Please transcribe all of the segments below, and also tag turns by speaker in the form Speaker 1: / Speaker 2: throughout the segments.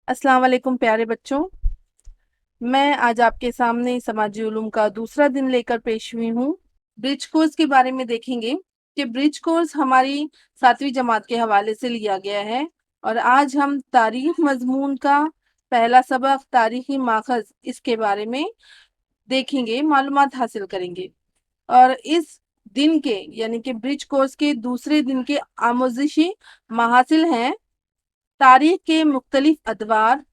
Speaker 1: अस्सलाम वालेकुम प्यारे बच्चों। मैं आज आपके सामने समाजी उलूम का दूसरा दिन लेकर पेश हुई हूँ। ब्रिज कोर्स के बारे में देखेंगे कि ब्रिज कोर्स हमारी 7वीं जमात के हवाले से लिया गया है और आज हम तारीख मजमून का पहला सबक तारीखी माखज़ इसके बारे में देखेंगे, मालूमात हासिल करेंगे। और इस दिन के यानी कि ब्रिज कोर्स के दूसरे दिन के आमोजिशी महासिल हैं तारीख के मुख्तलिफ अदवार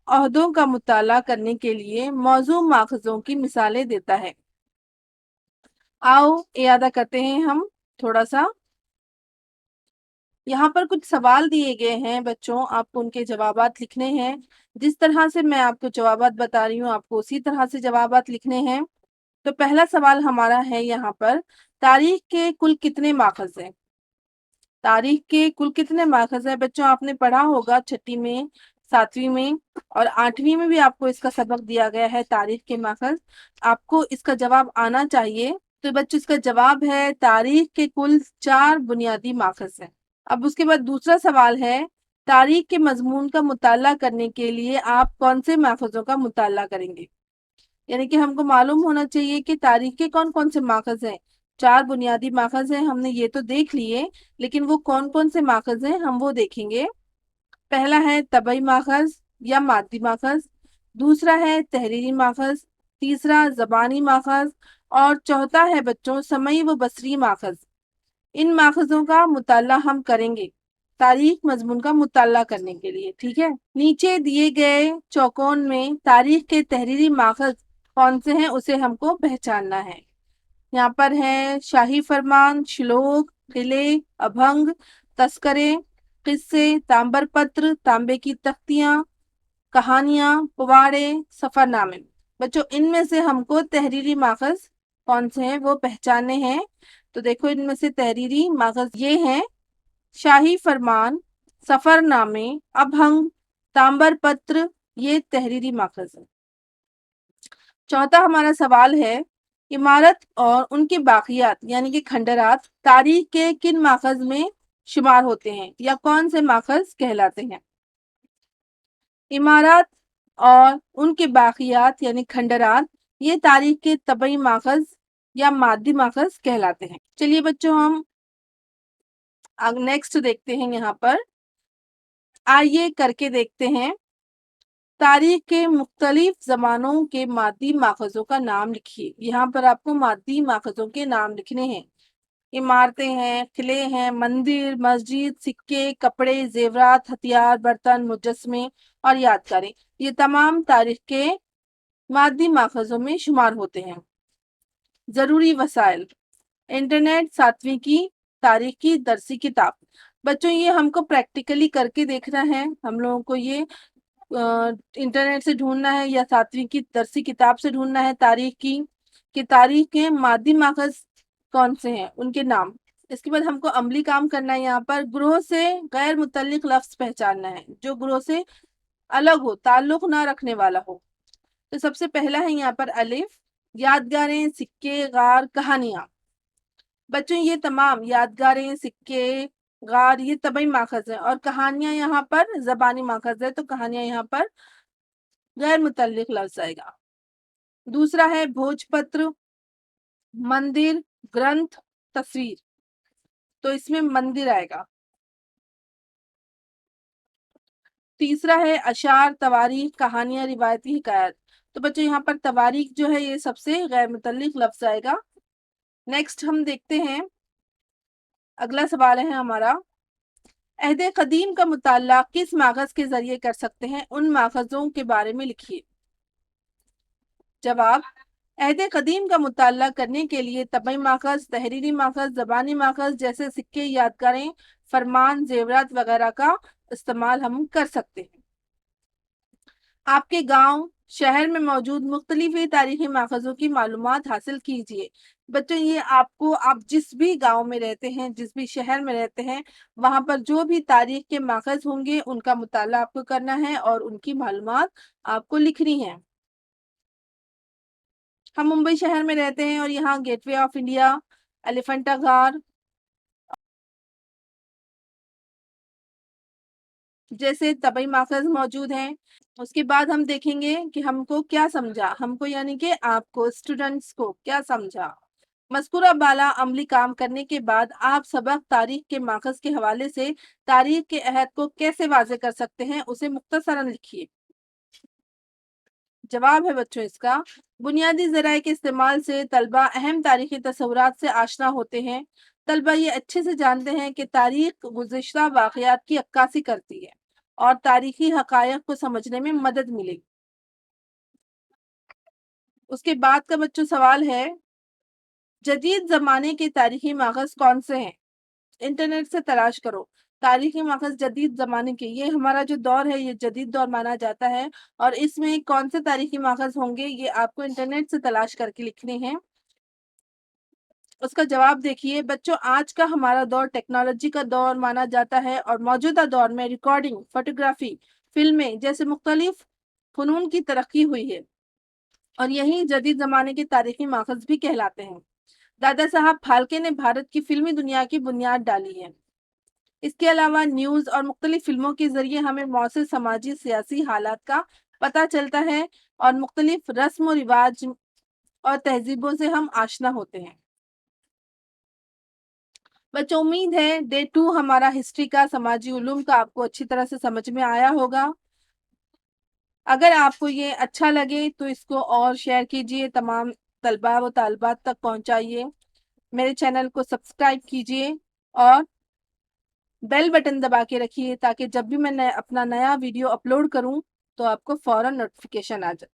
Speaker 1: ओहदों का मुताला करने के लिए मौजू माखज़ों की मिसालें देता है। आओ इयादा करते हैं हम थोड़ा सा। यहाँ पर कुछ सवाल दिए गए हैं बच्चों, आपको उनके जवाबात लिखने हैं। जिस तरह से मैं आपको जवाबात बता रही हूँ आपको उसी तरह से जवाबात लिखने हैं। तो पहला सवाल हमारा है यहाँ पर, तारीख के कुल कितने माखज़ हैं? तारीख के कुल कितने माखज़ हैं? बच्चों आपने पढ़ा होगा 6ठी में, 7वीं में और 8वीं में भी आपको इसका सबक दिया गया है तारीख के माखज़। आपको इसका जवाब आना चाहिए। तो बच्चों इसका जवाब है तारीख के कुल 4 बुनियादी माखज़ हैं। अब उसके बाद दूसरा सवाल है, तारीख के मजमून का मुताला करने के लिए आप कौन से माखज़ों का मुताला करेंगे? यानी कि हमको मालूम होना चाहिए कि तारीख के कौन कौन से माखज़ हैं। 4 बुनियादी माखज़ हैं, हमने ये तो देख लिए, लेकिन वो कौन कौन से माखज़ हैं हम वो देखेंगे। पहला है तबई माखज़ या मादी माखज़, दूसरा है तहरीरी माखज़, तीसरा ज़बानी माखज़ और चौथा है बच्चों समई व बसरी माखज़। इन माखज़ों का मुताला हम करेंगे तारीख मजमून का मुताला करने के लिए, ठीक है। नीचे दिए गए चौकोन में तारीख के तहरीरी माखज़ कौन से हैं उसे हमको पहचानना है। यहाँ पर है शाही फरमान, श्लोक, किले, अभंग, तस्करे, किस्से, तांबर पत्र, तांबे की तख्तियाँ, कहानियाँ, पुवाड़े, सफरनामे। बच्चों इनमें से हमको तहरीरी माखज़ कौन से हैं वो पहचानने हैं। तो देखो इनमें से तहरीरी माखज़ ये हैं, शाही फरमान, सफरनामे, अभंग, तांबर पत्र, ये तहरीरी माखज़ है। चौथा हमारा सवाल है, इमारत और उनके बाकियात यानी कि खंडरात तारीख के किन माखज़ में शुमार होते हैं या कौन से माखज़ कहलाते हैं? इमारत और उनके बाकियात यानी खंडरात ये तारीख के तबई माखज़ या मादी माखज़ कहलाते हैं। चलिए बच्चों हम नेक्स्ट देखते हैं। यहाँ पर आइए करके देखते हैं, तारीख के मुख्तलिफ ज़मानों के मादी माखज़ों का नाम लिखिए। यहाँ पर आपको मादी माखज़ों के नाम लिखने हैं। इमारतें हैं, किले हैं, मंदिर, मस्जिद, सिक्के, कपड़े, जेवरात, हथियार, बर्तन, मुजस्मे और यादगारें, ये तमाम तारीख के मादी माखज़ों में शुमार होते हैं। ज़रूरी वसाइल, इंटरनेट 7वीं की तारीख की दरसी किताब। बच्चों ये हमको प्रैक्टिकली करके देखना है, हम लोगों को ये इंटरनेट से ढूंढना है या 7वीं की दरसी किताब से ढूंढना है तारीख की कि तारीख के मादी माखज़ कौन से हैं उनके नाम। इसके बाद हमको अमली काम करना है। यहाँ पर ग्रोह से गैर मुतल्लिक लफ्ज़ पहचानना है, जो ग्रोह से अलग हो, ताल्लुक ना रखने वाला हो। तो सबसे पहला है यहाँ पर अलिफ, यादगारें, सिक्के, गार, कहानियाँ। बच्चों ये तमाम यादगारें, सिक्के, गार ये तबई माखज़ है और कहानियाँ यहाँ पर ज़बानी माखज़ है, तो कहानियाँ यहाँ पर गैर मुतल्लिक लफ्ज़ आएगा। दूसरा है भोजपत्र, मंदिर, ग्रंथ, तस्वीर, तो इसमें मंदिर आएगा। तीसरा है अशार, तवारीख, कहानियाँ, रिवायती हिकायत, तो बच्चों यहाँ पर तवारीख जो है ये सबसे गैर मुतल्लिक लफ्ज़ आएगा। नेक्स्ट हम देखते हैं, अगला सवाल है हमारा, अहद कदीम का मुताला किस माखज़ के ज़रिए कर सकते हैं, उन माखज़ों के बारे में लिखिए। जवाब, अहद कदीम का मुताला करने के लिए तबई माखज़, तहरीरी माखज़, ज़बानी माखज़ जैसे सिक्के, यादगारें, फरमान, जेवरात वगैरह का इस्तेमाल हम कर सकते हैं। आपके गांव शहर में मौजूद मुख्तलिफ तारीखी माखज़ों की मालूमात हासिल कीजिए। बच्चों ये आपको, आप जिस भी गांव में रहते हैं, जिस भी शहर में रहते हैं, वहां पर जो भी तारीख के माखज़ होंगे उनका मुताला आपको करना है और उनकी मालूमात आपको लिखनी है। हम मुंबई शहर में रहते हैं और यहाँ गेटवे ऑफ इंडिया, एलिफेंटा, जैसे तबई माखज़ मौजूद हैं। उसके बाद हम देखेंगे कि हमको क्या समझा, हमको यानी कि आपको स्टूडेंट्स को क्या समझा। मज़कूरा बाला अमली काम करने के बाद आप सबक तारीख़ के माखज़ के हवाले से तारीख़ के अहद को कैसे वाज़ेह कर सकते हैं, उसे मुख्तसरन लिखिए। जवाब है बच्चों इसका, बुनियादी ज़राए के इस्तेमाल से तलबा अहम तारीख़ी तसव्वुरात से आशना होते हैं। तलबा ये अच्छे से जानते हैं कि तारीख़ गुज़िश्ता वाक़यात की अक्कासी करती है और तारीख़ी हक़ायक़ को समझने में मदद मिलेगी। उसके बाद का बच्चों सवाल है, जदीद ज़माने के तारीख़ी माख़ज़ कौन से हैं? इंटरनेट से तलाश करो। तारीख़ी माख़ज़ जदीद ज़माने के, ये हमारा जो दौर है ये जदीद दौर माना जाता है और इसमें कौन से तारीख़ी माख़ज़ होंगे ये आपको इंटरनेट से तलाश करके लिखने हैं। उसका जवाब देखिए बच्चों, आज का हमारा दौर टेक्नोलॉजी का दौर माना जाता है और मौजूदा दौर में रिकॉर्डिंग, फ़ोटोग्राफ़ी, फ़िल्में जैसे मुख्तलिफ़ फ़नून की तरक्की हुई है और यही जदीद ज़माने के तारीख़ी माख़ज़ भी कहलाते हैं। दादा साहब फाल्के ने भारत की फ़िल्मी दुनिया की बुनियाद डाली है। इसके अलावा न्यूज़ और मुख्तलिफ़ फ़िल्मों के ज़रिए हमें मौसूर समाजी सियासी हालात का पता चलता है और मुख्तलिफ़ रस्म व रिवाज और तहज़ीबों से हम आशना होते हैं। बच्चों उम्मीद है डे 2 हमारा हिस्ट्री का, समाजी उलूम का आपको अच्छी तरह से समझ में आया होगा। अगर आपको ये अच्छा लगे तो इसको और शेयर कीजिए, तमाम तलबा व तालिबात तक पहुँचाइए। मेरे चैनल को सब्सक्राइब कीजिए और बेल बटन दबा के रखिए ताकि जब भी मैं अपना नया वीडियो अपलोड करूँ तो आपको फ़ौरन नोटिफ़िकेशन आ जाए।